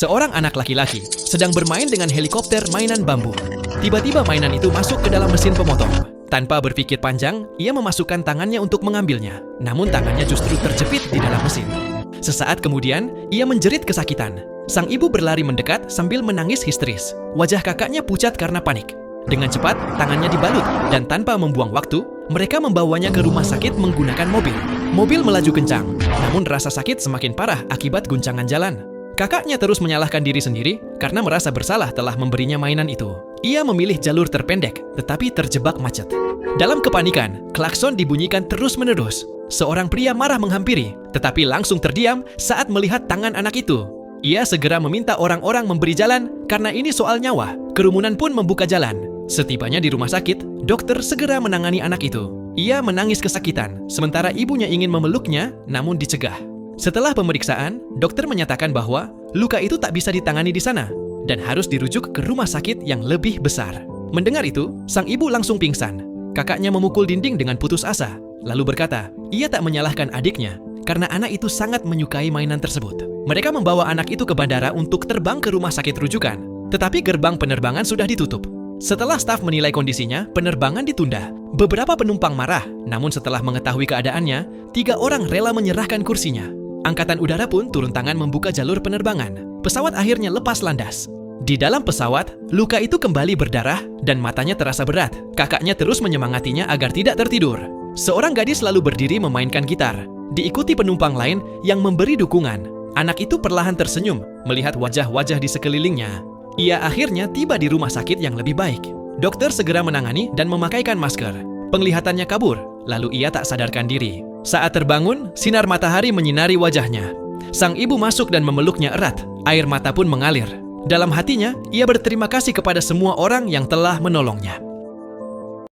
Seorang anak laki-laki sedang bermain dengan helikopter mainan bambu. Tiba-tiba mainan itu masuk ke dalam mesin pemotong. Tanpa berpikir panjang, ia memasukkan tangannya untuk mengambilnya. Namun tangannya justru terjepit di dalam mesin. Sesaat kemudian, ia menjerit kesakitan. Sang ibu berlari mendekat sambil menangis histeris. Wajah kakaknya pucat karena panik. Dengan cepat, tangannya dibalut dan tanpa membuang waktu, mereka membawanya ke rumah sakit menggunakan mobil. Mobil melaju kencang, namun rasa sakit semakin parah akibat guncangan jalan. Kakaknya terus menyalahkan diri sendiri karena merasa bersalah telah memberinya mainan itu. Ia memilih jalur terpendek, tetapi terjebak macet. Dalam kepanikan, klakson dibunyikan terus-menerus. Seorang pria marah menghampiri, tetapi langsung terdiam saat melihat tangan anak itu. Ia segera meminta orang-orang memberi jalan karena ini soal nyawa. Kerumunan pun membuka jalan. Setibanya di rumah sakit, dokter segera menangani anak itu. Ia menangis kesakitan, sementara ibunya ingin memeluknya, namun dicegah. Setelah pemeriksaan, dokter menyatakan bahwa luka itu tak bisa ditangani di sana dan harus dirujuk ke rumah sakit yang lebih besar. Mendengar itu, sang ibu langsung pingsan. Kakaknya memukul dinding dengan putus asa, lalu berkata, ia tak menyalahkan adiknya karena anak itu sangat menyukai mainan tersebut. Mereka membawa anak itu ke bandara untuk terbang ke rumah sakit rujukan, tetapi gerbang penerbangan sudah ditutup. Setelah staf menilai kondisinya, penerbangan ditunda. Beberapa penumpang marah, namun setelah mengetahui keadaannya, 3 orang rela menyerahkan kursinya. Angkatan udara pun turun tangan membuka jalur penerbangan. Pesawat akhirnya lepas landas. Di dalam pesawat, luka itu kembali berdarah dan matanya terasa berat. Kakaknya terus menyemangatinya agar tidak tertidur. Seorang gadis lalu berdiri memainkan gitar, diikuti penumpang lain yang memberi dukungan. Anak itu perlahan tersenyum melihat wajah-wajah di sekelilingnya. Ia akhirnya tiba di rumah sakit yang lebih baik. Dokter segera menangani dan memakaikan masker. Penglihatannya kabur, lalu ia tak sadarkan diri. Saat terbangun, sinar matahari menyinari wajahnya. Sang ibu masuk dan memeluknya erat. Air mata pun mengalir. Dalam hatinya, ia berterima kasih kepada semua orang yang telah menolongnya.